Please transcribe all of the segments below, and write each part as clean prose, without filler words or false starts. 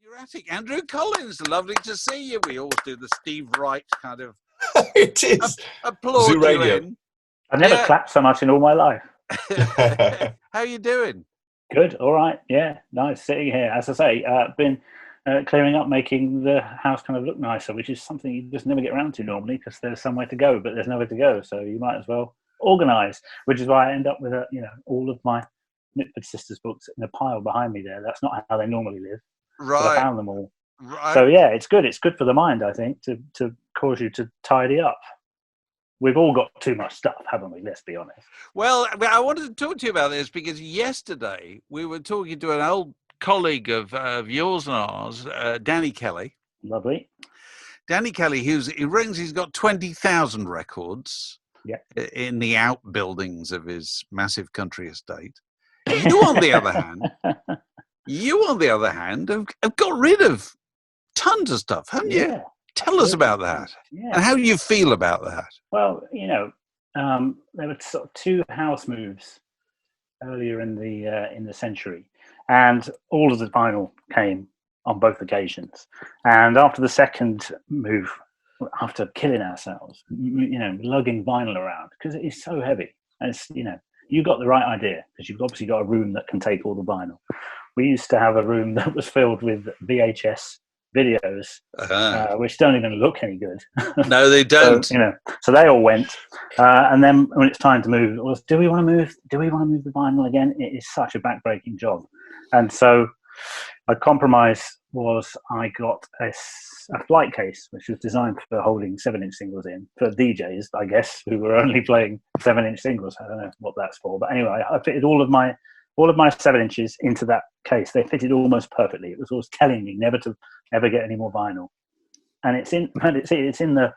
Your attic, Andrew Collins. Lovely to see you. We always do the Steve Wright kind of It is applaud Zoo you Radio. in. I've never clapped so much in all my life. How you doing? Good, all right, yeah, nice sitting here. As I say, been clearing up, making the house kind of look nicer, which is something you just never get around to normally because there's somewhere to go, but there's nowhere to go, so you might as well organise. Which is why I end up with all of my Mitford sisters books in a pile behind me there. That's not how they normally live. Right. But I found them all. Right. So yeah, it's good. It's good for the mind, I think, to cause you to tidy up. We've all got too much stuff, haven't we? Let's be honest. Well, I wanted to talk to you about this because yesterday we were talking to an old colleague of yours and ours, Danny Kelly. Lovely. Danny Kelly, he reckons he's got 20,000 records in the outbuildings of his massive country estate. You, on the other hand, have got rid of tons of stuff, haven't you? Yeah. Tell us about that, and how you feel about that. Well, there were sort of two house moves earlier in the century, and all of the vinyl came on both occasions. And after the second move, after killing ourselves, lugging vinyl around because it is so heavy, and it's you got the right idea because you've obviously got a room that can take all the vinyl. We used to have a room that was filled with VHS videos, which don't even look any good. No, they don't. So they all went, and then when it's time to move, it was, do we want to move the vinyl again? It is such a backbreaking job, and so my compromise was I got a flight case which was designed for holding 7-inch singles in for DJs, I guess, who were only playing 7-inch singles. I don't know what that's for, but anyway, I fitted all of my 7 inches into that case. They fitted almost perfectly. It was always telling me never to ever get any more vinyl. And it's in the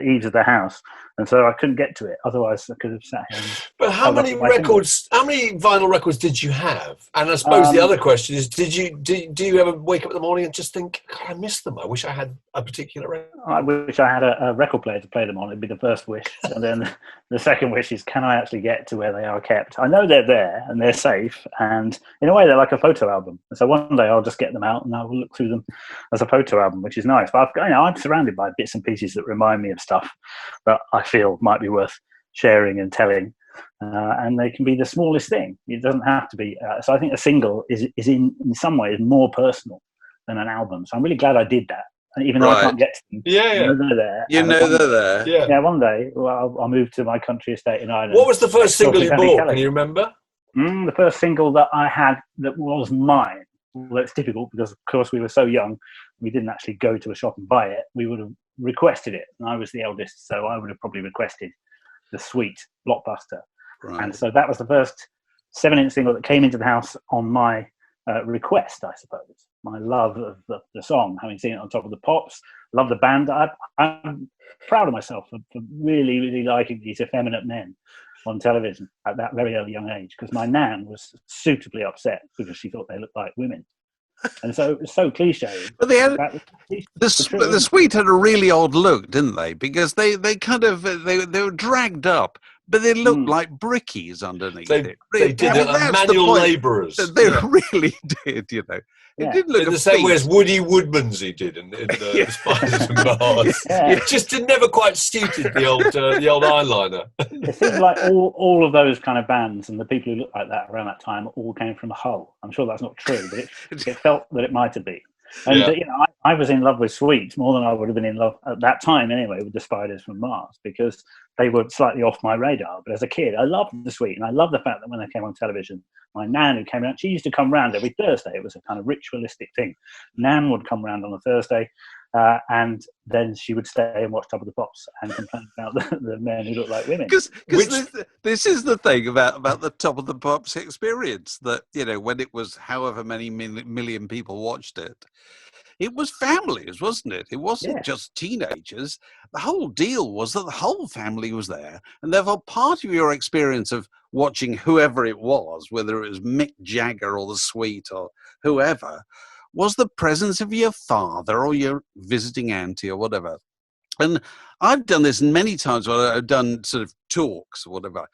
eaves of the house, and so I couldn't get to it. Otherwise, I could have sat here. But how many vinyl records did you have? And I suppose the other question is, do you ever wake up in the morning and just think, God, I missed them. I wish I had a particular record. I wish I had a record player to play them on. It'd be the first wish. And then the second wish is, can I actually get to where they are kept? I know they're there and they're safe, and in a way they're like a photo album. And so one day I'll just get them out and I will look through them as a photo album, which is nice. But I'm surrounded by bits and pieces that remind me of stuff that I feel might be worth sharing and telling, and they can be the smallest thing. It doesn't have to be. So I think a single is in some ways more personal than an album. So I'm really glad I did that. And even though I can't get to them, they're there. They're there. Yeah, one day I'll move to my country estate in Ireland. What was the first single you bought? Can you remember? The first single that I had that was mine. Well, it's difficult because, of course, we were so young. We didn't actually go to a shop and buy it. We would have requested it. And I was the eldest, so I would have probably requested the Sweet Blockbuster. Right. And so that was the first 7-inch single that came into the house on my request, I suppose. My love of the song, having seen it on Top of the Pops, love the band. I'm proud of myself for really, really liking these effeminate men on television at that very early young age, because my nan was suitably upset because she thought they looked like women. And so it was so cliche. But they had the Sweet had a really odd look, didn't they? Because they were dragged up, but they looked like brickies underneath it. They did it like manual labourers. They really did, It didn't look in the same way as Woody Woodmansey did in Spiders and Bars. It just never quite suited the old eyeliner. It seems like all of those kind of bands and the people who looked like that around that time all came from Hull. I'm sure that's not true, but it felt that it might have been. And I was in love with Sweet more than I would have been in love at that time anyway with the Spiders from Mars, because they were slightly off my radar. But as a kid, I loved the Sweet, and I loved the fact that when they came on television, my nan who came around, she used to come round every Thursday. It was a kind of ritualistic thing. Nan would come round on a Thursday, and then she would stay and watch Top of the Pops and complain about the men who looked like women. Because this is the thing about the Top of the Pops experience, that when it was however many million people watched it, it was families, wasn't it? It wasn't just teenagers. The whole deal was that the whole family was there, and therefore part of your experience of watching whoever it was, whether it was Mick Jagger or the Sweet or whoever, was the presence of your father or your visiting auntie or whatever. And I've done this many times when I've done sort of talks or whatever.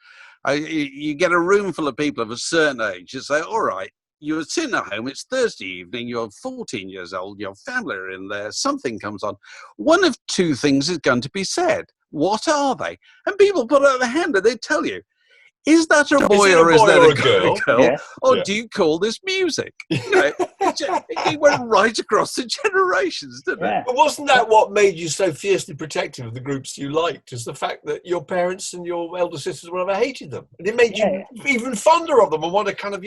You get a room full of people of a certain age. You say, all right, you're sitting at home, it's Thursday evening, you're 14 years old, your family are in there, something comes on. One of two things is going to be said. What are they? And people put out their hand and they tell you, is that a boy or is that a girl? Yes. Or do you call this music? It went right across the generations, didn't it? But wasn't that what made you so fiercely protective of the groups you liked? Is the fact that your parents and your elder sisters or whatever hated them, and it made you even fonder of them and want to kind of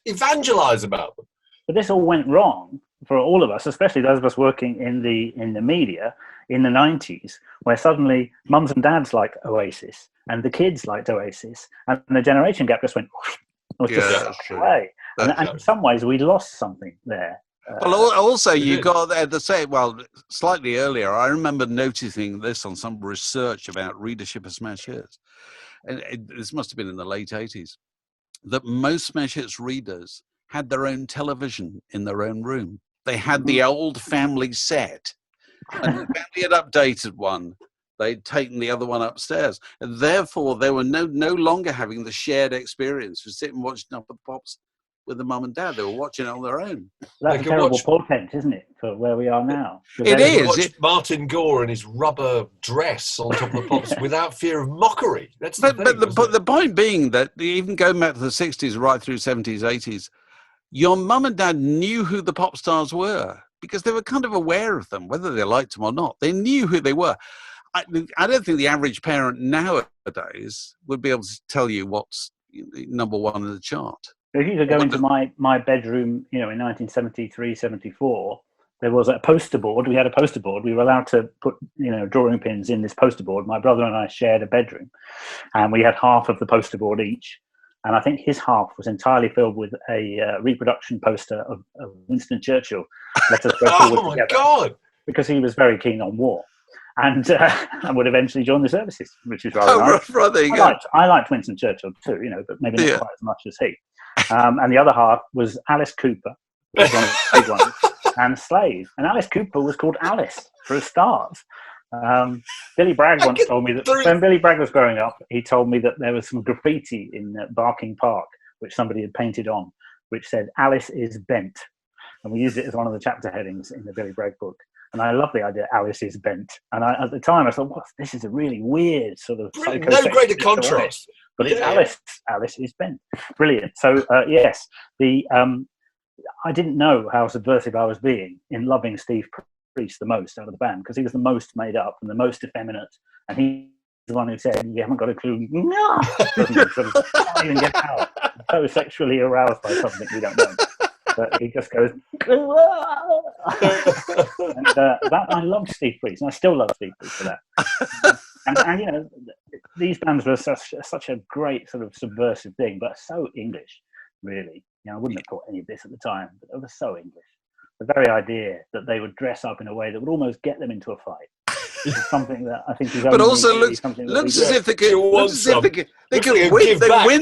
evangelize about them. But this all went wrong for all of us, especially those of us working in the media in the 90s, where suddenly mums and dads liked Oasis and the kids liked Oasis, and the generation gap just went away. And in some ways, we lost something there. Well, also you got there to say, well, slightly earlier, I remember noticing this on some research about readership of smash hits, and this must have been in the late 80s, that most smash hits readers had their own television in their own room. They had the old family set, and the family had updated one. They'd taken the other one upstairs, and therefore they were no longer having the shared experience of sitting watching up the pops with the mum and dad. They were watching it on their own. That's a terrible portent, isn't it, for where we are now? It is. Martin Gore in his rubber dress on top of the pops without fear of mockery. That's the thing, but the point being that even going back to the 60s, right through 70s, 80s, your mum and dad knew who the pop stars were because they were kind of aware of them, whether they liked them or not. They knew who they were. I don't think the average parent nowadays would be able to tell you what's number one in the chart. If you could go into my bedroom, in 1973, 74, there was a poster board. We had a poster board. We were allowed to put, drawing pins in this poster board. My brother and I shared a bedroom, and we had half of the poster board each. And I think his half was entirely filled with a reproduction poster of Winston Churchill. Let us go forward together. God! Because he was very keen on war. And would eventually join the services, which is rather nice. I liked Winston Churchill too, but maybe not quite as much as he. And the other half was Alice Cooper, was one of the big ones, and Slave. And Alice Cooper was called Alice for a start. Billy Bragg once told me that when Billy Bragg was growing up, he told me that there was some graffiti in Barking Park, which somebody had painted on, which said, "Alice is bent." And we used it as one of the chapter headings in the Billy Bragg book. And I love the idea, Alice is bent. And at the time, I thought, this is a really weird sort of no greater contrast. But it's Alice. Alice is bent. Brilliant. So, yes, I didn't know how subversive I was being in loving Steve Priest the most out of the band, because he was the most made up and the most effeminate. And he's the one who said, "You haven't got a clue." No! Can't even get out. So sexually aroused by something we don't know. But he just goes, and I loved Steve Priest, and I still love Steve Priest for that. And these bands were such a great sort of subversive thing, but so English, really. I wouldn't have thought any of this at the time, but they were so English. The very idea that they would dress up in a way that would almost get them into a fight is something that I think is. But also looks as if they could win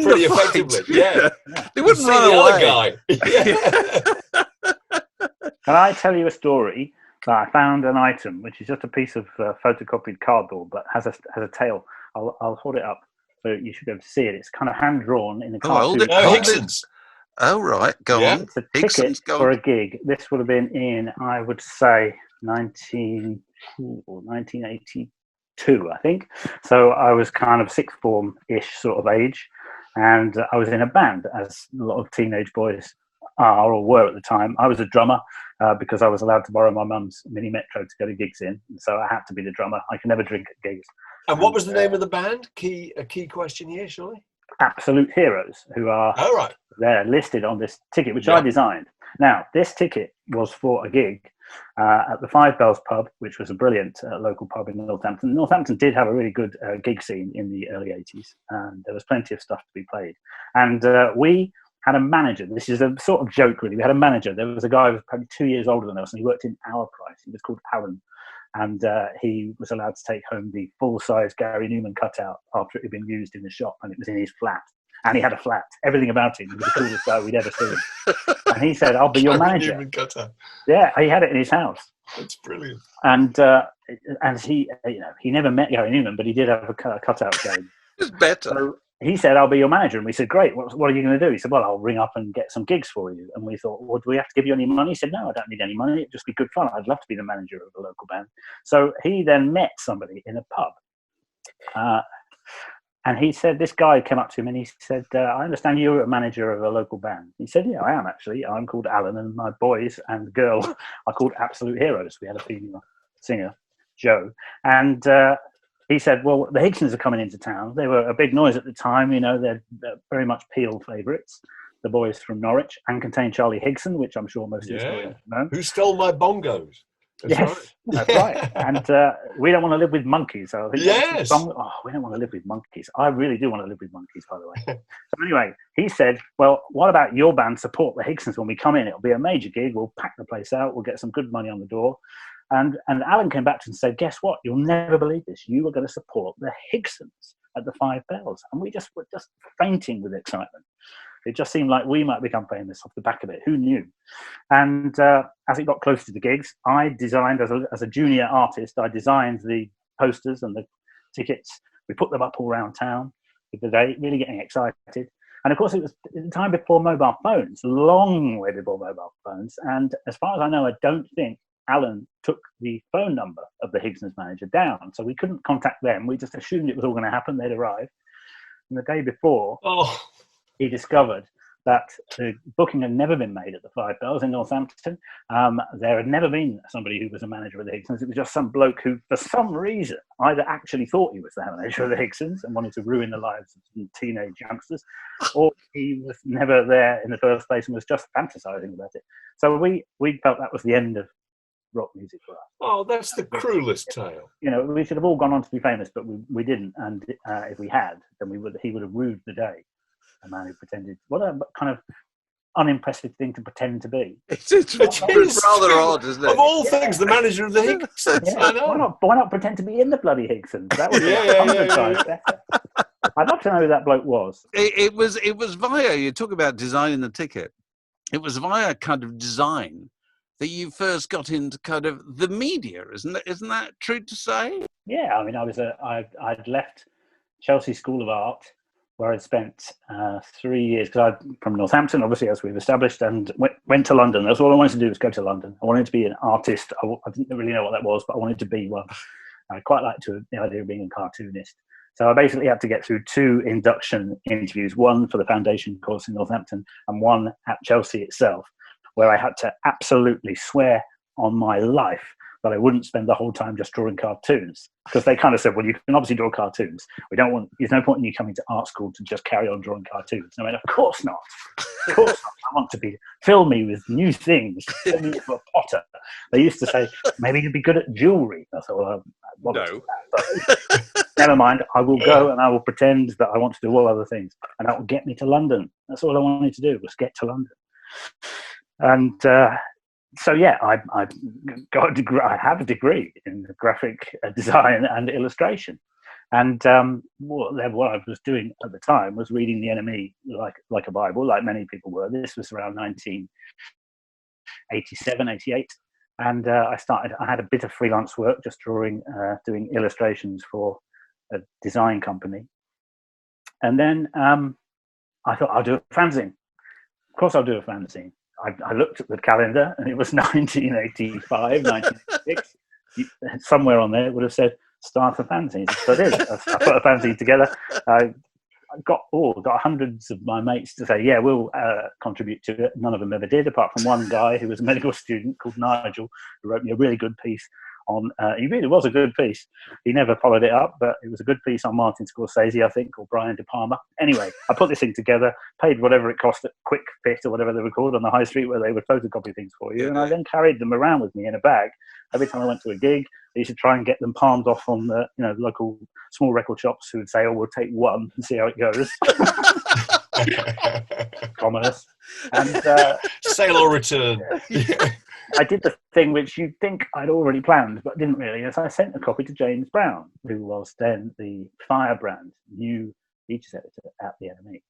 the fight. Yeah. They wouldn't run away. Can I tell you a story? I found an item which is just a piece of photocopied cardboard, but has a tail. I'll hold it up so you should be able to see it. It's kind of hand drawn in the cartoon. Higsons. Oh, right. Go on. It's a ticket for a gig. This would have been in, I would say, 1982, I think. So I was kind of sixth form-ish sort of age. And I was in a band, as a lot of teenage boys are or were at the time. I was a drummer because I was allowed to borrow my mum's Mini Metro to go to gigs in. So I had to be the drummer. I can never drink at gigs. And what was the name of the band? A key question here, surely? Absolute Heroes, who are they're listed on this ticket, which I designed. Now, this ticket was for a gig at the Five Bells pub, which was a brilliant local pub in Northampton. Northampton did have a really good gig scene in the early 80s, and there was plenty of stuff to be played. And we had a manager. This is a sort of joke, really. We had a manager. There was a guy who was probably 2 years older than us, and he worked in our price. He was called Aaron. And he was allowed to take home the full-size Gary Newman cutout after it had been used in the shop, and it was in his flat. And he had a flat. Everything about him. He was the coolest guy we'd ever seen. And he said, "I'll be your manager." Newman cutout. Yeah, he had it in his house. That's brilliant. And he, he never met Gary Newman, but he did have a cutout game. It's better. he said, I'll be your manager. And we said, great, what are you going to do? He said, well, I'll ring up and get some gigs for you. And we thought, well, do we have to give you any money? He said, no, I don't need any money. It'd just be good fun. I'd love to be the manager of a local band. So he then met somebody in a pub. And he said, this guy came up to him and he said, I understand you're a manager of a local band. He said, yeah, I am actually. I'm called Alan and my boys and girl are called Absolute Heroes. We had a female singer, Jo. And he said, well, the Higsons are coming into town. They were a big noise at the time. You know, they're very much Peel favourites. The boys from Norwich and contain Charlie Higson, which I'm sure most of you know. Who stole my bongos? That's right. And we don't want to live with monkeys. So I think we don't want to live with monkeys. I really do want to live with monkeys, by the way. So anyway, he said, well, what about your band support the Higsons when we come in? It'll be a major gig. We'll pack the place out. We'll get some good money on the door. And Alan came back to him and said, guess what? You'll never believe this. You are going to support the Higsons at the Five Bells. And we were just fainting with excitement. It just seemed like we might become famous off the back of it. Who knew? And as it got closer to the gigs, I designed, as a junior artist, I designed the posters and the tickets. We put them up all around town with the date, really getting excited. And of course, it was the time before mobile phones, long way before mobile phones. And as far as I know, I don't think Alan took the phone number of the Higsons manager down. So we couldn't contact them. We just assumed it was all going to happen. They'd arrive. And the day before, he discovered that the booking had never been made at the Five Bells in Northampton. There had never been somebody who was a manager of the Higsons. It was just some bloke who, for some reason, either actually thought he was the manager of the Higsons and wanted to ruin the lives of some teenage youngsters, or he was never there in the first place and was just fantasizing about it. So we felt that was the end of rock music for us. Oh, that's the cruelest tale. You know, we should have all gone on to be famous, but we didn't. And if we had, then he would have rued the day. A man who pretended. What a kind of unimpressive thing to pretend to be. It's rather odd, isn't it? Of all things, the manager of the Higsons. Yeah. I know. Why not pretend to be in the bloody Higsons? That would be 100 times better. I'd love to know who that bloke was. It was via, you talk about designing the ticket, it was via kind of design that you first got into kind of the media, isn't that true to say? Yeah, I mean, I'd left Chelsea School of Art, where I'd spent 3 years, because I'm from Northampton, obviously, as we've established, and went to London. That's all I wanted to do, was go to London. I wanted to be an artist. I didn't really know what that was, but I wanted to be one. I quite liked the idea of being a cartoonist. So I basically had to get through 2 induction interviews, one for the foundation course in Northampton and one at Chelsea itself, where I had to absolutely swear on my life that I wouldn't spend the whole time just drawing cartoons, because they kind of said, well, you can obviously draw cartoons. There's no point in you coming to art school to just carry on drawing cartoons. And I went, of course not. Of course not. I want to fill me with new things, fill me for a potter. They used to say, maybe you'd be good at jewellery. I thought, well, no. But never mind. I will go and I will pretend that I want to do all other things. And that will get me to London. That's all I wanted to do, was get to London. And so yeah, I got a degree. I have a degree in graphic design and illustration, and what I was doing at the time was reading the NME like a Bible, like many people were. This was around 1987, 88, and I had a bit of freelance work, just doing illustrations for a design company, and then I thought, I'll do a fanzine. Of course, I'll do a fanzine. I looked at the calendar and it was 1985, 1986. Somewhere on there it would have said start a fanzine. So I did. I put a fanzine together. I got hundreds of my mates to say, yeah, we'll contribute to it. None of them ever did, apart from one guy who was a medical student called Nigel, who wrote me a really good piece on, he really was a good piece. He never followed it up, but it was a good piece on Martin Scorsese, I think, or Brian De Palma. Anyway, I put this thing together, paid whatever it cost at Quick Fit or whatever they were called on the high street, where they would photocopy things for you. And I then carried them around with me in a bag. Every time I went to a gig, I used to try and get them palmed off on the local small record shops, who would say, oh, we'll take one and see how it goes. Commoners. And sale or return. I did the thing which you'd think I'd already planned, but didn't really. As I sent a copy to James Brown, who was then the Firebrand new features editor at the NME,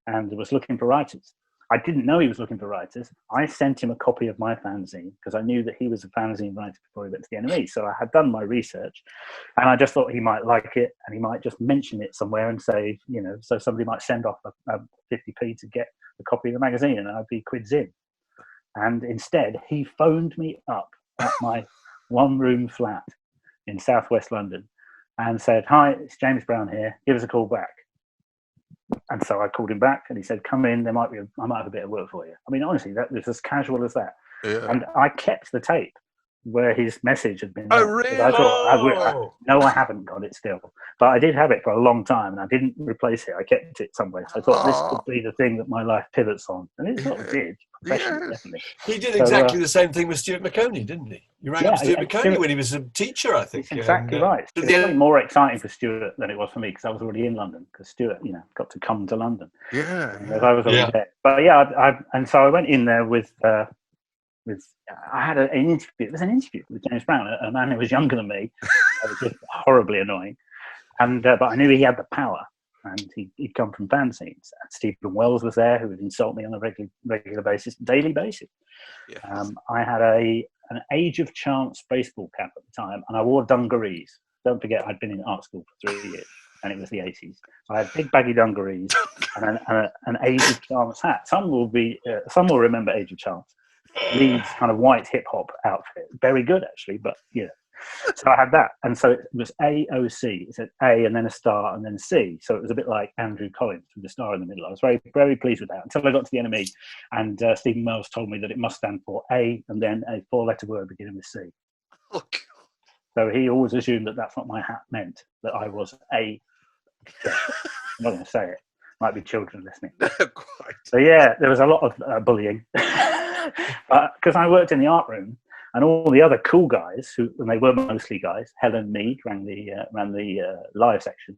and was looking for writers. I didn't know he was looking for writers. I sent him a copy of my fanzine because I knew that he was a fanzine writer before he went to the NME. So I had done my research, and I just thought he might like it, and he might just mention it somewhere and say, so somebody might send off a 50p to get a copy of the magazine, and I'd be quids in. And instead, he phoned me up at my one-room flat in southwest London and said, "Hi, it's James Brown here. Give us a call back." And so I called him back, and he said, "Come in. I might have a bit of work for you." I mean, honestly, that was as casual as that. Yeah. And I kept the tape where his message had been. Oh, really? I thought, no, I haven't got it still, but I did have it for a long time, and I didn't replace it. I kept it somewhere. So I thought this could be the thing that my life pivots on, and it sort of did. Professionally, definitely. He did exactly the same thing with Stuart McConey, didn't he? You rang up Stuart McConey when he was a teacher, I think. That's exactly right. It was probably more exciting for Stuart than it was for me because I was already in London. Because Stuart, got to come to London. Yeah. I was already there. But and so I went in there with I had an interview. It was an interview with James Brown, a man who was younger than me. It was just horribly annoying. And but I knew he had the power, and he'd come from fanzines. And Stephen Wells was there, who would insult me on a regular basis, daily basis. Yes. I had an Age of Chance baseball cap at the time, and I wore dungarees. Don't forget, I'd been in art school for 3 years, and it was the 80s. I had big baggy dungarees and an Age of Chance hat. Some will remember Age of Chance. Leeds kind of white hip hop outfit, very good actually, but so I had that, and so it was AOC. It said A and then a star and then C, so it was a bit like Andrew Collins with the star in the middle. I was very, very pleased with that until I got to the NME, and Stephen Wells told me that it must stand for A and then a four-letter word beginning with C. Oh, God. So he always assumed that that's what my hat meant, that I was a. I'm not going to say it. Might be children listening. Quite. So there was a lot of bullying. Because I worked in the art room, and all the other cool guys, and they were mostly guys. Helen Mead ran the live section,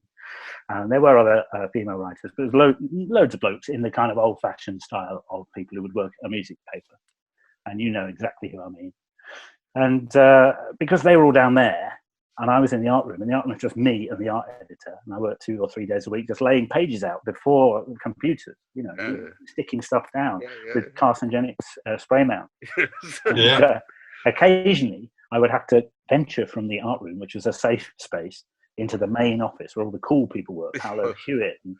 and there were other female writers, but there was loads of blokes in the kind of old-fashioned style of people who would work at a music paper, and you know exactly who I mean. And because they were all down there, and I was in the art room, and the art room was just me and the art editor, and I worked 2 or 3 days a week just laying pages out before computers, sticking stuff down with carcinogenic spray mount. And, occasionally, I would have to venture from the art room, which was a safe space, into the main office where all the cool people were, Paolo Hewitt, and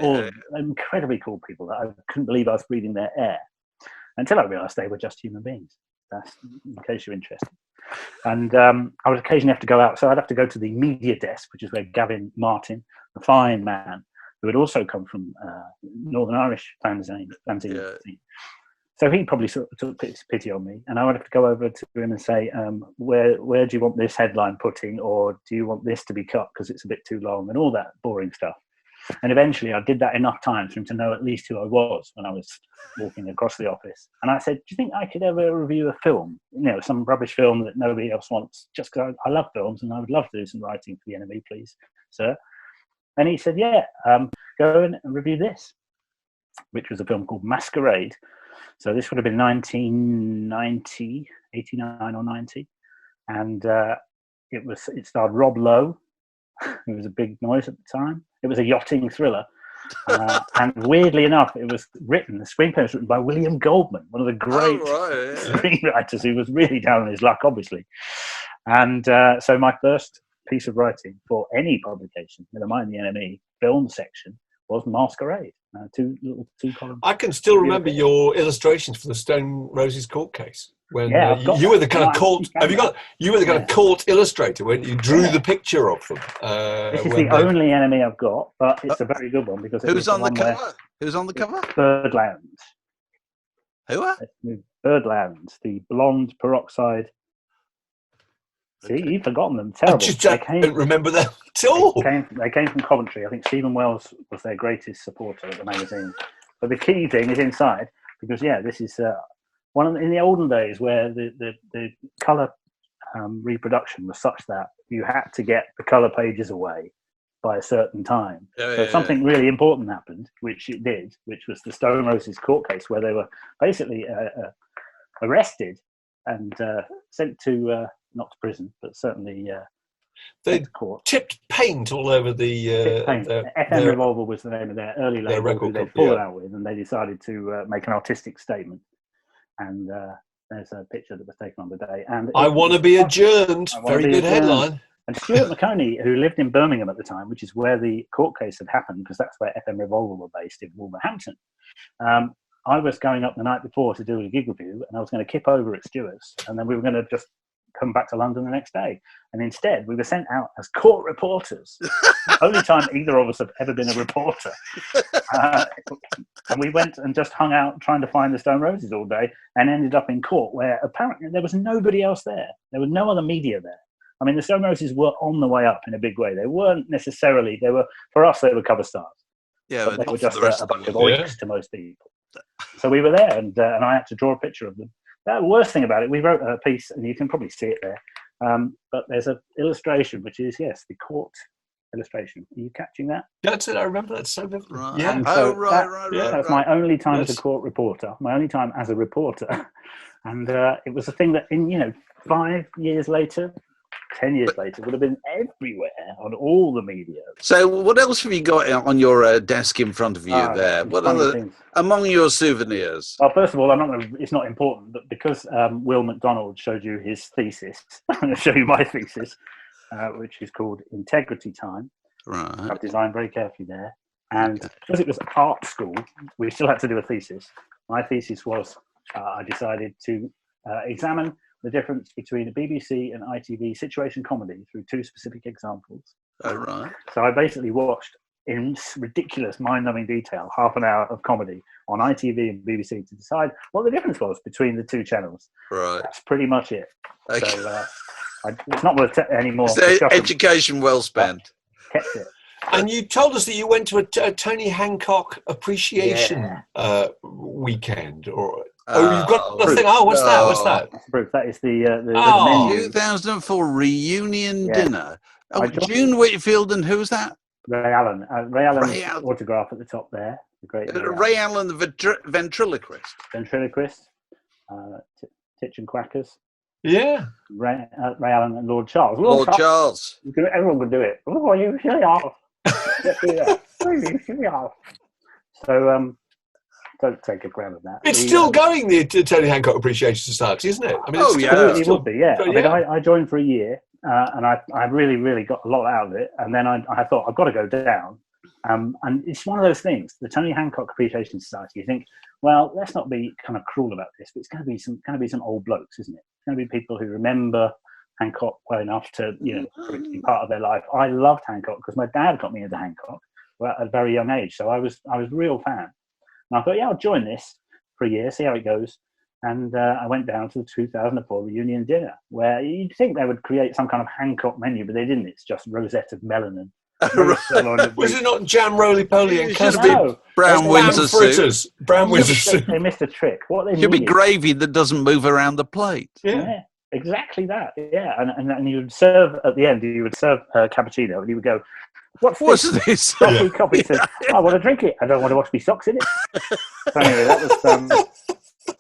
all incredibly cool people that I couldn't believe I was breathing their air, until I realised they were just human beings. That's in case you're interested. And I would occasionally have to go out. So I'd have to go to the media desk, which is where Gavin Martin, the fine man, who had also come from Northern Irish fanzine. So he probably sort of took pity on me. And I would have to go over to him and say, where do you want this headline putting? Or do you want this to be cut because it's a bit too long? And all that boring stuff. And eventually I did that enough times for him to know at least who I was when I was walking across the office. And I said, do you think I could ever review a film? Some rubbish film that nobody else wants, just because I love films and I would love to do some writing for the NME, please, sir. And he said, go and review this, which was a film called Masquerade. So this would have been 1990, 89 or 90. And it starred Rob Lowe, who was a big noise at the time. It was a yachting thriller. And weirdly enough, the screenplay was written by William Goldman, one of the great screenwriters who was really down on his luck, obviously. And so my first piece of writing for any publication, never mind the NME film section, was Masquerade. Two columns. I can still remember your illustrations for the Stone Roses court case. When you were the kind of court, you were the kind of court illustrator when you drew the picture of them. This is the only NME I've got, but it's a very good one because who's on the cover? Who's on the cover? Birdlands. Who are? Birdlands, the blonde peroxide. See, you've forgotten them. Terrible. I don't remember them at all. They came from Coventry. I think Stephen Wells was their greatest supporter of the magazine. But the key thing is inside, because this is in the olden days where the colour reproduction was such that you had to get the colour pages away by a certain time. Something really important happened, which it did, which was the Stone Roses court case, where they were basically arrested and sent to not to prison, but certainly They tipped paint all over the FM Revolver was the name of their early label who they'd fallen out with, and they decided to make an artistic statement. And there's a picture that was taken on the day. And I want to be adjourned. Very good headline. And Stuart McConey, who lived in Birmingham at the time, which is where the court case had happened, because that's where FM Revolver were based in Wolverhampton. I was going up the night before to do a gig review, and I was going to kip over at Stuart's, and then we were going to just come back to London the next day. And instead, we were sent out as court reporters. The only time either of us have ever been a reporter. And we went and just hung out trying to find the Stone Roses all day, and ended up in court where apparently there was nobody else there. There was no other media there. I mean, the Stone Roses were on the way up in a big way. They weren't necessarily, for us, they were cover stars. Yeah, but they were just a bunch of oiks to most people. So we were there, and I had to draw a picture of them. The worst thing about it, we wrote a piece, and you can probably see it there, but there's an illustration, which is, yes, the court illustration. Are you catching that? That's it. I remember that so vividly. Right. Yeah. So right. That's my only time as a court reporter, my only time as a reporter. And it was a thing that in, 5 years later, 10 years later, would have been everywhere on all the media. So what else have you got on your desk in front of you there? What are among your souvenirs? Well, first of all, it's not important, but because Will McDonald showed you his thesis, I'm going to show you my thesis, which is called Integrity Time. Right. I've designed very carefully there. And because it was art school, we still had to do a thesis. My thesis was, I decided to examine the difference between a BBC and ITV situation comedy through two specific examples. Oh, right. So I basically watched, in ridiculous, mind-numbing detail, half an hour of comedy on ITV and BBC to decide what the difference was between the two channels. Right. That's pretty much it. Okay. So it's not worth any more education well spent. Kept it. And you told us that you went to a Tony Hancock appreciation weekend, or you've got the thing. Oh, what's that? What's that? That's proof. That is the menu. 2004 reunion dinner. Oh, June Whitfield, and who's that? Ray Allen. Ray Allen's autograph at the top there. The great Ray Allen, the ventriloquist. Ventriloquist. Titch and Quackers. Yeah. Ray Allen and Lord Charles. Lord Charles. Everyone could do it. Oh, you silly off. So, don't take a gram of that. It's still going, the Tony Hancock Appreciation Society, isn't it? I mean, it would be, yeah. I mean, I joined for a year, and I really, really got a lot out of it. And then I thought, I've got to go down. And it's one of those things, the Tony Hancock Appreciation Society, you think, well, let's not be kind of cruel about this, but it's going to be some old blokes, isn't it? It's going to be people who remember Hancock well enough to, for it to be part of their life. I loved Hancock because my dad got me into Hancock at a very young age. So I was a real fan. And I thought, I'll join this for a year, see how it goes. And I went down to the 2004 reunion dinner, where you'd think they would create some kind of Hancock menu, but they didn't. It's just rosette of melon. Was it not jam roly-poly and custard? No. Brown Windsor soup. Brown Windsor soup. They missed a trick. What they should be gravy that doesn't move around the plate. Yeah. Exactly that, and you would serve at the end. You would serve cappuccino, and you would go, "What's this?" Coffee says, "I want to drink it. I don't want to wash my socks in it." So anyway,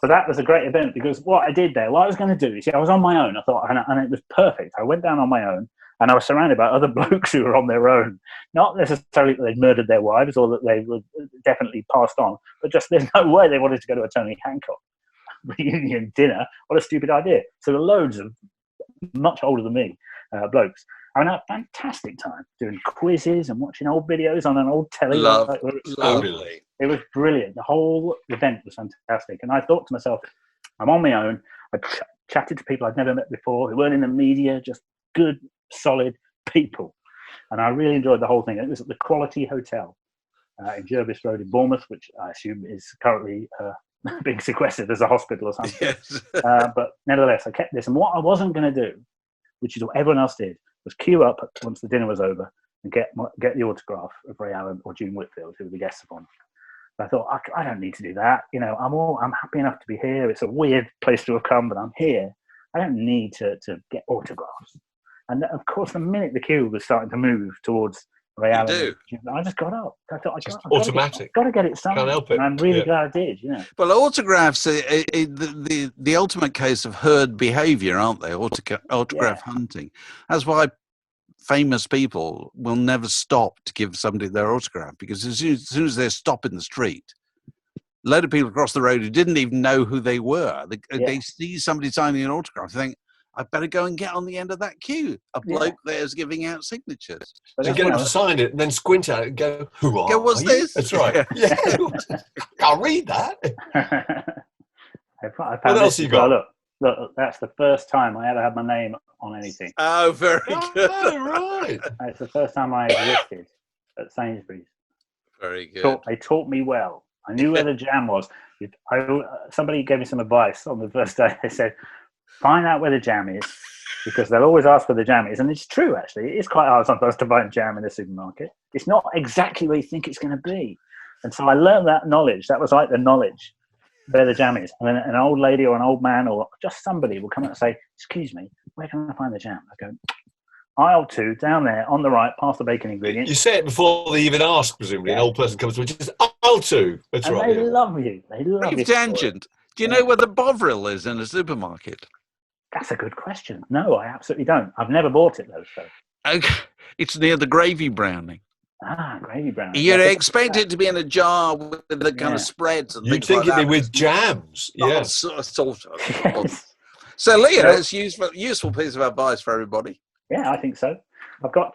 that was a great event, because what I did there, what I was going to do, I was on my own. I thought, and it was perfect. I went down on my own, and I was surrounded by other blokes who were on their own. Not necessarily that they'd murdered their wives or that they were definitely passed on, but just there's no way they wanted to go to a Tony Hancock reunion dinner. What a stupid idea. So there were loads of much older than me blokes having a fantastic time doing quizzes and watching old videos on an old telly. Lovely. It was brilliant. The whole event was fantastic. And I thought to myself, I'm on my own. I chatted to people I'd never met before who weren't in the media, just good, solid people. And I really enjoyed the whole thing. It was at the Quality Hotel in Jervis Road in Bournemouth, which I assume is currently being sequestered as a hospital or something. Yes. But nevertheless, I kept this. And what I wasn't going to do, which is what everyone else did, was queue up once the dinner was over and get the autograph of Ray Allen or June Whitfield, who were the guests upon. I thought, I don't need to do that. I'm happy enough to be here. It's a weird place to have come, but I'm here. I don't need to get autographs. And of course, the minute the queue was starting to move towards Ray Allen, I just got up. I thought, automatic. Got to get it signed. Can't help it. And I'm really glad I did. Well, autographs are the ultimate case of herd behaviour, aren't they? Autograph hunting. That's why famous people will never stop to give somebody their autograph, because as soon as they stop in the street, a load of people across the road who didn't even know who they were, they see somebody signing an autograph, they think, I better go and get on the end of that queue. A bloke there's giving out signatures. So get him to sign it and then squint at it and go, who are what's you? this? That's right. Yeah. I'll read that. What else you got? Look, that's the first time I ever had my name on anything. Oh, very good. Oh, right. It's the first time I existed at Sainsbury's. Very good. They taught me well. I knew where the jam was. Somebody gave me some advice on the first day. They said, find out where the jam is, because they'll always ask where the jam is. And it's true, actually. It's quite hard sometimes to find jam in the supermarket. It's not exactly where you think it's going to be. And so I learned that knowledge. That was like the knowledge where the jam is. And then an old lady or an old man or just somebody will come up and say, excuse me, where can I find the jam? I go, aisle 2, down there, on the right, past the bacon ingredients. You say it before they even ask, presumably. An old person comes to me, just aisle 2. That's and right. They love you. They love you. Tangent. Do you know where the Bovril is in a supermarket? That's a good question. No, I absolutely don't. I've never bought it, though. So. Okay. It's near the gravy browning. Gravy browning. You'd expect it to be in a jar with the kind of spreads and You'd things think like it'd that. be with jams. Yeah. Sort of. Yes. So, Leah, that's useful piece of advice for everybody. Yeah, I think so. I've got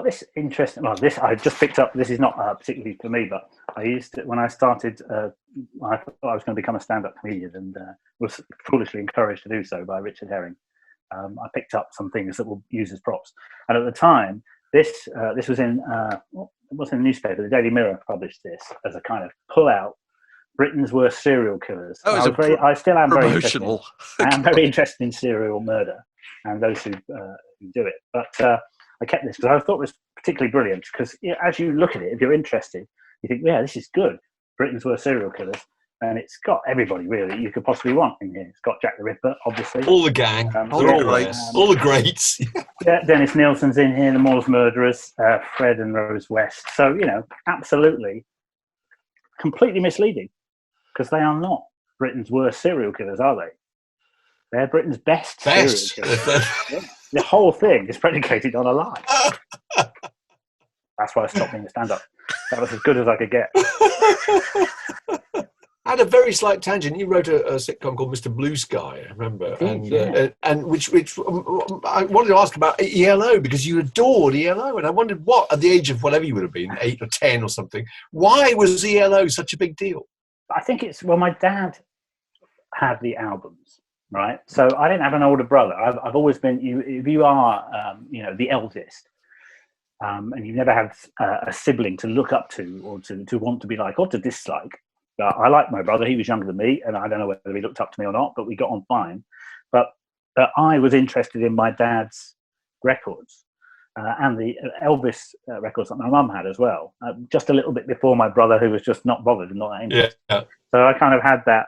this interesting. Well, this I just picked up. This is not particularly for me, but I used to, when I started. I thought I was going to become a stand-up comedian, and was foolishly encouraged to do so by Richard Herring. I picked up some things that were used as props, and at the time, this was in it was in the newspaper. The Daily Mirror published this as a kind of pull-out. Britain's worst serial killers. Oh, I still am very promotional. I am very interested in serial murder and those who do it. But I kept this because I thought it was particularly brilliant, because as you look at it, if you're interested, you think, yeah, this is good. Britain's worst serial killers. And it's got everybody, really, you could possibly want in here. It's got Jack the Ripper, obviously. All the gang. All the greats. Yeah, Dennis Nilsson's in here, the Moors Murderers, Fred and Rose West. So, absolutely, completely misleading, because they are not Britain's worst serial killers, are they? They're Britain's best. Serial killers. The whole thing is predicated on a lie. That's why I stopped being a stand-up. That was as good as I could get. I had a very slight tangent. You wrote a sitcom called Mr. Blue Sky, I remember, and which I wanted to ask about ELO, because you adored ELO, and I wondered what, at the age of whatever you would have been, 8 or 10 or something, why was ELO such a big deal? I think my dad had the albums, right? So I didn't have an older brother. I've always been, if you are, the eldest, and you've never had a sibling to look up to or to want to be like or to dislike. I like my brother. He was younger than me, and I don't know whether he looked up to me or not, but we got on fine. But I was interested in my dad's records and the Elvis records that my mum had as well, just a little bit before my brother, who was just not bothered and not interested. Yeah. So I kind of had that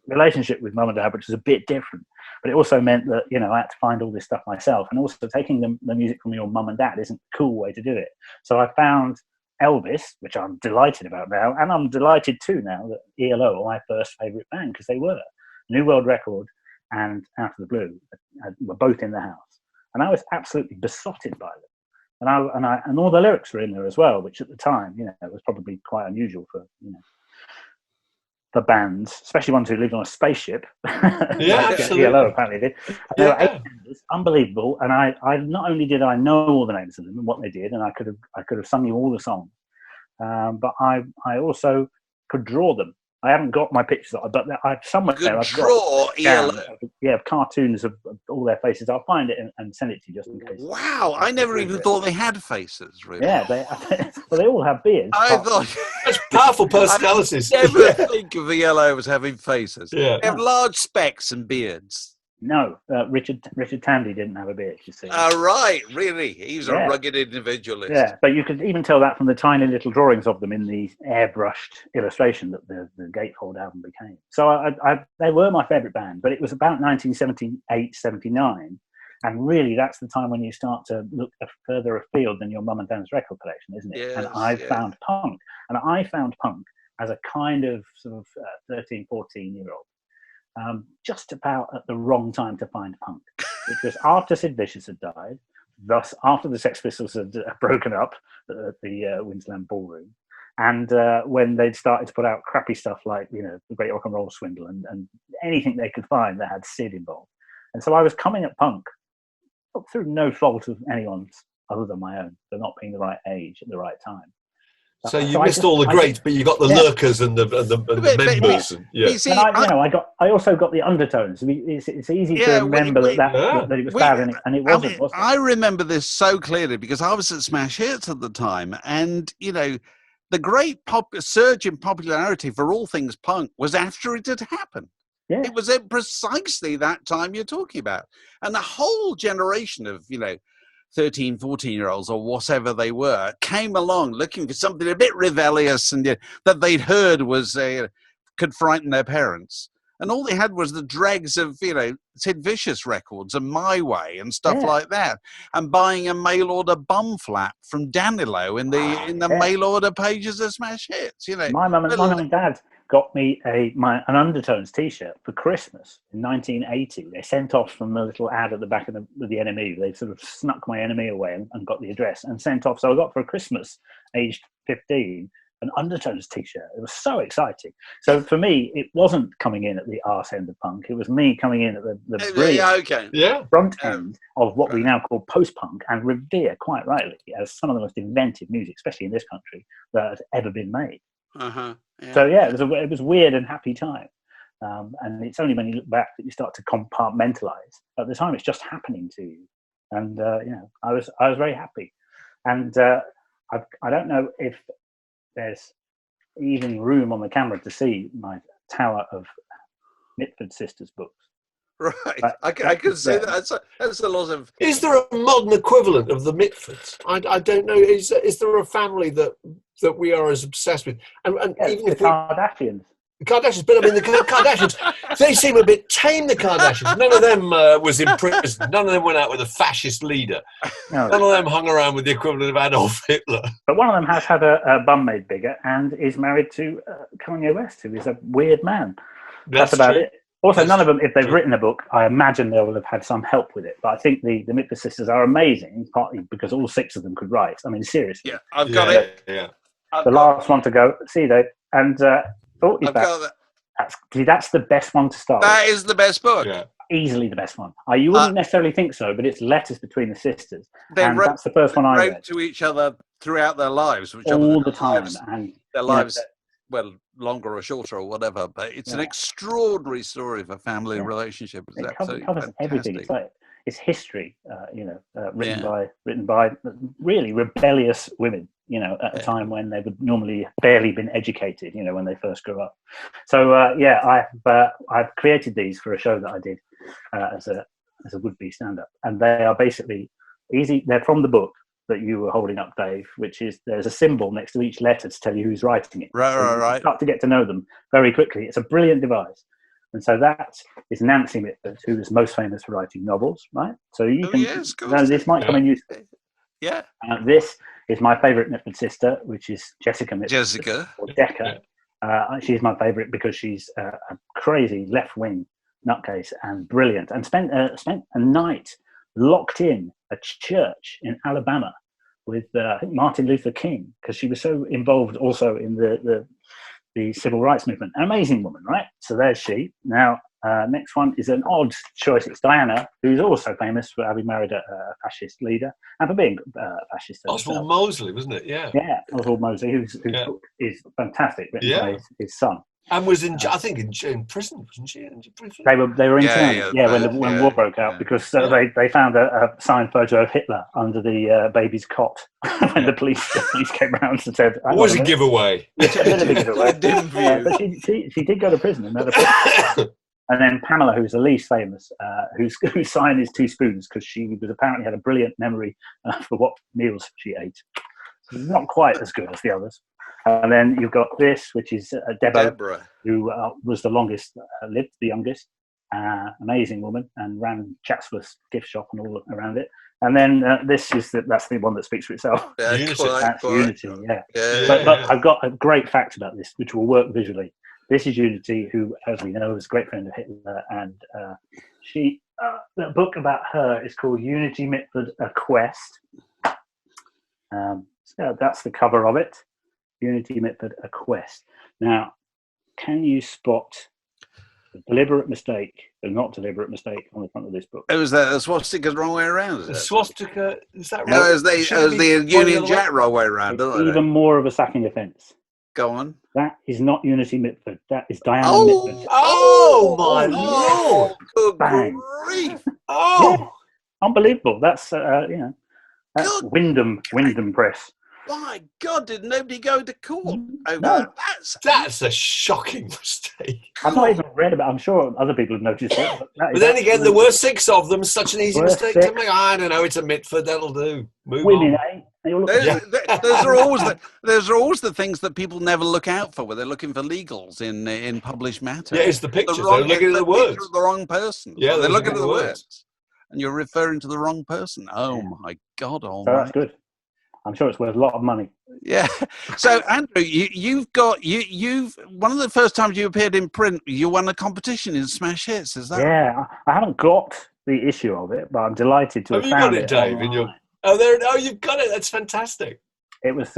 relationship with mum and dad, which was a bit different. But it also meant that, I had to find all this stuff myself. And also taking the music from your mum and dad isn't a cool way to do it. So I found Elvis, which I'm delighted about now, and I'm delighted too now that ELO are my first favourite band, because they were. New World Record and Out of the Blue were both in the house, and I was absolutely besotted by them. And all the lyrics were in there as well, which at the time, was probably quite unusual for bands, especially ones who lived on a spaceship. Yeah, absolutely. ELO apparently did. There were 8 members, unbelievable. And I not only did I know all the names of them and what they did, and I could have sung you all the songs, but I also could draw them. I haven't got my pictures, but I've somewhere there. I've draw ELO. Cartoons of all their faces. I'll find it and send it to you just in case. Wow, I never even thought they had faces. Really? Yeah, they all have beards. I thought that's powerful personalities. I never think of ELO as having faces. Yeah. They have large specs and beards. No, Richard Tandy didn't have a beard, you see. Right, really? He's a rugged individualist. Yeah, but you could even tell that from the tiny little drawings of them in the airbrushed illustration that the Gatefold album became. So they were my favourite band, but it was about 1978, 79, and really that's the time when you start to look further afield than your mum and dad's record collection, isn't it? Yes, and I found punk. And I found punk as a kind of sort of 13, 14-year-old. Just about at the wrong time to find punk, which was after Sid Vicious had died, thus, after the Sex Pistols had broken up at the Windsland Ballroom, and when they'd started to put out crappy stuff like, you know, The Great Rock and Roll Swindle and anything they could find that had Sid involved. And so I was coming at punk through no fault of anyone's other than my own, for not being the right age at the right time. So you missed all the greats, but you got the lurkers and the members. And I also got the undertones. I mean, it's easy to remember that it was bad, and it wasn't. Was it? I remember this so clearly because I was at Smash Hits at the time, and you know, the great surge in popularity for all things punk was after it had happened. Yeah. It was at precisely that time you're talking about, and the whole generation of 13, 14-year-olds or whatever they were came along looking for something a bit rebellious and that they'd heard was could frighten their parents. And all they had was the dregs of, Sid Vicious records and My Way and stuff like that, and buying a mail order bum flap from Danilo in the mail order pages of Smash Hits. My mum and dad got me an Undertones T-shirt for Christmas in 1980. They sent off from a little ad at the back of the NME. They sort of snuck my NME away and got the address and sent off. So I got for Christmas, aged 15, an Undertones T-shirt. It was so exciting. So for me, it wasn't coming in at the arse end of punk. It was me coming in at the brilliant front end of what we now call post-punk and revere, quite rightly, as some of the most inventive music, especially in this country, that has ever been made. So it was a weird and happy time, and it's only when you look back that you start to compartmentalize. At the time, it's just happening to you, and I was very happy, and I don't know if there's even room on the camera to see my tower of Mitford sisters books. Right, I can see that. That's a lot of. Is there a modern equivalent of the Mitfords? I don't know. Is there a family that we are as obsessed with? And even the Kardashians. The Kardashians, but I mean the Kardashians. They seem a bit tame. The Kardashians. None of them was in prison. None of them went out with a fascist leader. No. None of them hung around with the equivalent of Adolf Hitler. But one of them has had a bum made bigger and is married to Kanye West, who is a weird man. That's about it. Also, none of them, if they've written a book, I imagine they will have had some help with it. But I think the Mitford sisters are amazing, partly because all six of them could write. I mean, seriously. Yeah, I've got it. Yeah. Last one to go. See you, Dave. And that's the best one to start. That is the best book. Yeah. Easily the best one. You wouldn't necessarily think so, but it's letters between the sisters. That's the first one I read. To each other throughout their lives. Which all the time. And their lives... well, longer or shorter or whatever, but it's an extraordinary story of a family relationship. It covers everything. It's history, written by really rebellious women, at a time when they would normally barely been educated, when they first grew up. So I've created these for a show that I did as a would-be stand-up, and they are basically easy. They're from the book that you were holding up, Dave, which is there's a symbol next to each letter to tell you who's writing it. Right. You start to get to know them very quickly. It's a brilliant device. And so that is Nancy Mitford, who is most famous for writing novels, right? So you this might come in useful. Yeah. This is my favourite Mitford sister, which is Jessica Mitford. Or Decca. She's my favourite because she's a crazy left-wing nutcase and brilliant, and spent a night locked in a church in Alabama with I think Martin Luther King, because she was so involved also in the civil rights movement. An amazing woman, right? So there's she. Now, next one is an odd choice. It's Diana, who's also famous for having married a fascist leader and for being fascist. Oswald Mosley, wasn't it? Yeah. Yeah, Oswald Mosley, whose book is fantastic, written by his son. And was in prison, wasn't she? They were interned, when war broke out, because they found a signed photo of Hitler under the baby's cot when the police came around and said, "What was a giveaway?" It's a bit of a giveaway. But she did go to prison. And then Pamela, who's the least famous, whose sign is two spoons, because she was apparently had a brilliant memory for what meals she ate. So not quite as good as the others. And then you've got this, which is Deborah, who was the longest lived, the youngest, amazing woman, and ran Chatsworth's gift shop and all around it. And then that's the one that speaks for itself. Yeah, Unity. But I've got a great fact about this, which will work visually. This is Unity, who, as we know, was a great friend of Hitler, and she book about her is called Unity Mitford: A Quest. So that's the cover of it. Unity Mitford: A Quest. Now, can you spot the deliberate mistake, the not deliberate mistake on the front of this book? Oh, is that the swastika the wrong way around? Is The it? swastika, is that right? No, as the Union Jack wrong way around, It's don't they? even more of a sacking offence. Go on. That is not Unity Mitford. That is Diana Mitford. Oh my lord! Good Bang. grief! Oh, Yeah. Unbelievable. That's that's God. Wyndham Press. My God, did nobody go to court over No. that? that's a shocking mistake. I've not even read about it. I'm sure other people have noticed it. But then again, there were 6 of them. Such an easy Were mistake to 6. make. I don't know. It's a Mitford. That'll do. Move women, on. eh? They all look Those are always the things that people never look out for when they're looking for legals in published matter. Yeah, it's the pictures. They're Wrong, looking at the words. Picture of the wrong person. Yeah, they're looking at the words. words, and you're referring to the wrong person. Oh Yeah. my God! So that's good. I'm sure it's worth a lot of money. Yeah. So Andrew, you've one of the first times you appeared in print, you won a competition in Smash Hits. Is that right? Yeah, I haven't got the issue of it, but I'm delighted to have you found got it, Dave? online. Oh, you've got it. That's fantastic. It was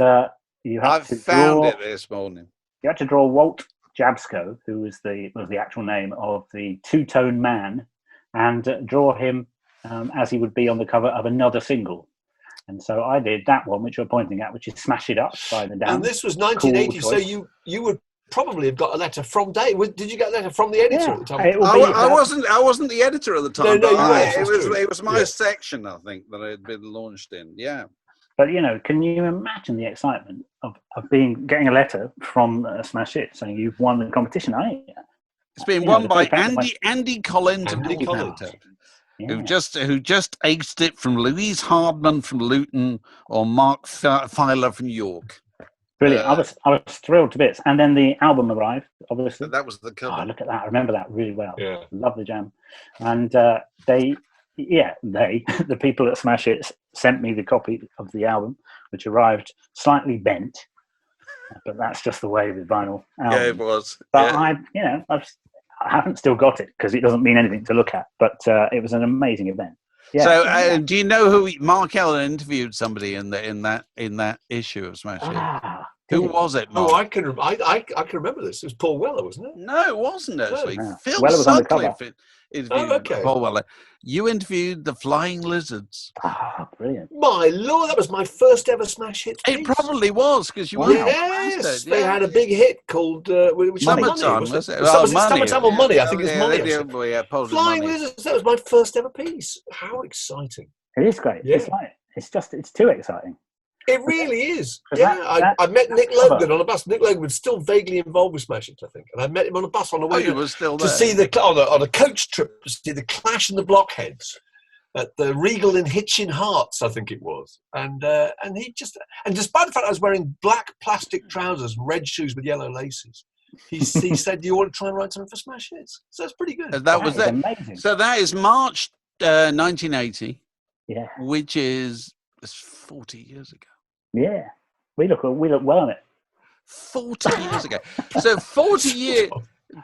you had I've to found draw, it this morning. You had to draw Walt Jabsco, who was the actual name of the two-tone man, and draw him as he would be on the cover of another single. And so I did that one, which you're pointing at, which is Smash It Up by the Damned. And this was 1980, cool so you would probably have got a letter from Dave. Did you get a letter from the editor at the time? I wasn't the editor at the time. No, it was my section, I think, that it had been launched in. Yeah. But can you imagine the excitement of getting a letter from Smash It saying you've won the competition? It's been won by Andy Collins of Andy Collins. Collins. Yeah. Who just aced it from Louise Hardman from Luton or Mark Filer from York. Brilliant. I was thrilled to bits. And then the album arrived, obviously. That was the cover. Oh, look at that. I remember that really well. Yeah. Love the jam. And the people at Smash It sent me the copy of the album, which arrived slightly bent. But that's just the way with vinyl albums. Yeah, it was. But I haven't still got it because it doesn't mean anything to look at. But it was an amazing event. Yeah. So, do you know who Mark Allen interviewed somebody in that issue of Smash It? Who was it, Mark? Oh, I can remember this. It was Paul Weller, wasn't it? No, it wasn't actually. No. Phil Weller was on the Sutcliffe cover. interviewed Paul Weller. You interviewed the Flying Lizards. Ah, brilliant. My lord, that was my first ever Smash Hit piece. It probably was because you Yes, they had a big hit called Summertime, was it? Was it Summertime or Money? I think it was Money. Flying Money. Lizards, that was my first ever piece. How exciting. It is great. Yeah. It's too exciting. It really is. That I met Nick Logan on a bus. Nick Logan was still vaguely involved with Smash Hits, I think. And I met him on a bus on the way to see on a coach trip to see the Clash and the Blockheads at the Regal in Hitchin Hearts, I think it was. And despite the fact I was wearing black plastic trousers and red shoes with yellow laces, he said, "Do you want to try and write something for Smash Hits?" So that's pretty good. That was it. Amazing. So that is March 1980. Yeah. Which is 40 years ago. Yeah. We look well on it. 40 years ago. So 40 years,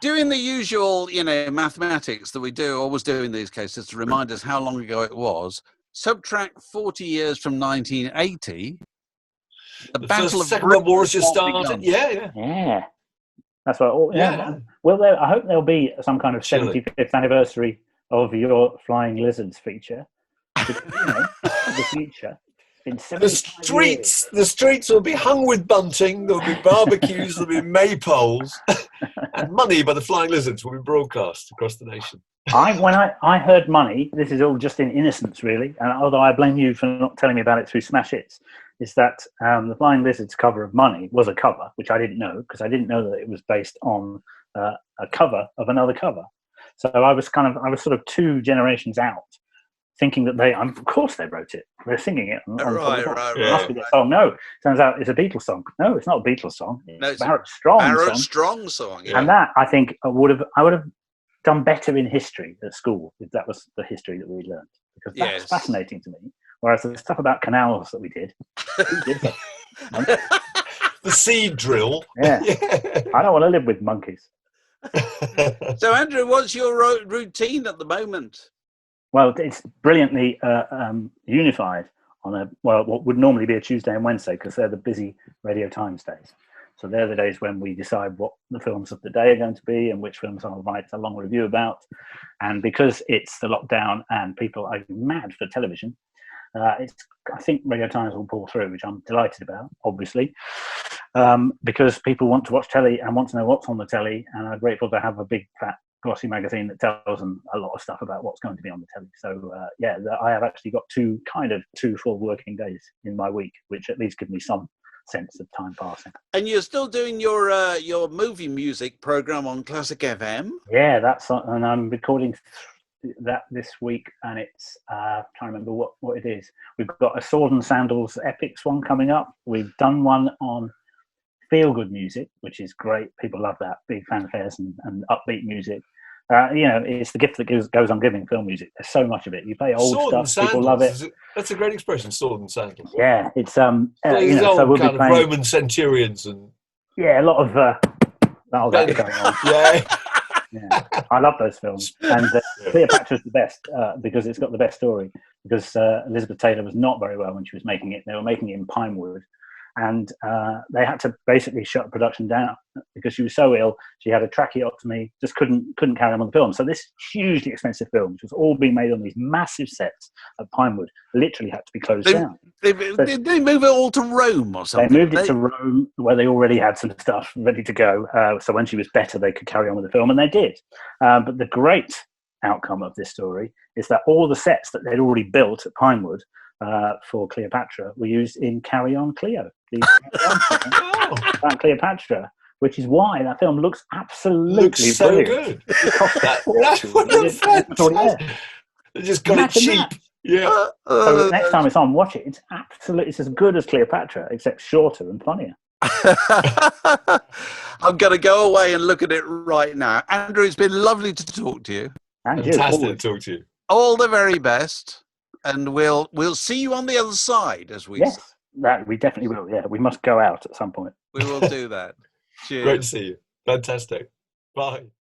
doing the usual, mathematics that we always do in these cases to remind us how long ago it was. Subtract 40 years from 1980. The Battle of Second World War has just started. begun. Yeah. That's right. Yeah. Well, I hope there'll be some kind of 75th anniversary of your Flying Lizards feature. Because, the future. The streets will be hung with bunting. There'll be barbecues. There'll be maypoles, and Money by the Flying Lizards will be broadcast across the nation. When I heard Money, this is all just in innocence, really. And although I blame you for not telling me about it through Smash Hits, is that the Flying Lizards cover of Money was a cover, which I didn't know because I didn't know that it was based on a cover of another cover. So I was sort of 2 generations out, thinking that of course they wrote it. They're singing it. Right. It must be their song. No, turns out it's a Beatles song. No, it's not a Beatles song. It's a Barrett Strong song. Yeah. And that, I think, I would have done better in history at school if that was the history that we learned. Because that's fascinating to me. Whereas the stuff about canals that we did, who did that? The seed drill. Yeah. I don't want to live with monkeys. So, Andrew, what's your routine at the moment? Well, it's brilliantly unified on what would normally be a Tuesday and Wednesday, because they're the busy Radio Times days. So they're the days when we decide what the films of the day are going to be and which films I'll write a long review about. And because it's the lockdown and people are mad for television, I think Radio Times will pull through, which I'm delighted about, obviously, because people want to watch telly and want to know what's on the telly, and are grateful to have a big, fat, glossy magazine that tells them a lot of stuff about what's going to be on the telly. So, I have actually got two full working days in my week, which at least give me some sense of time passing. And you're still doing your movie music program on Classic FM? Yeah, and I'm recording that this week, and it's trying to remember what it is. We've got a Sword and Sandals Epics one coming up. We've done one on feel good music, which is great. People love that, big fanfares and upbeat music. It's the gift that goes on giving, film music. There's so much of it. You play old sword stuff, people love it. That's a great expression, sword and sandals. Yeah, it's old so we'll kind be playing, of Roman centurions and a lot of that'll going on. Yeah, I love those films, and Cleopatra's the best because it's got the best story. Because Elizabeth Taylor was not very well when she was making it. They were making it in Pinewood, and they had to basically shut the production down because she was so ill. She had a tracheotomy, just couldn't carry on the film. So this hugely expensive film, which was all being made on these massive sets at Pinewood, literally had to be closed down. Did they move it all to Rome or something? They moved it to Rome, where they already had some stuff ready to go. So when she was better, they could carry on with the film, and they did. But the great outcome of this story is that all the sets that they'd already built at Pinewood for Cleopatra were used in Carry On Cleo, about Cleopatra, which is why that film looks absolutely so brilliant. good. They just got it cheap. That. Yeah. So the next time it's on, watch it. It's as good as Cleopatra, except shorter and funnier. I'm going to go away and look at it right now. Andrew, it's been lovely to talk to you. Fantastic to talk to you. All the very best, and we'll see you on the other side, as we say. Yes, that we definitely will. Yeah, we must go out at some point. We will do that. Cheers. Great to see you. Fantastic. Bye.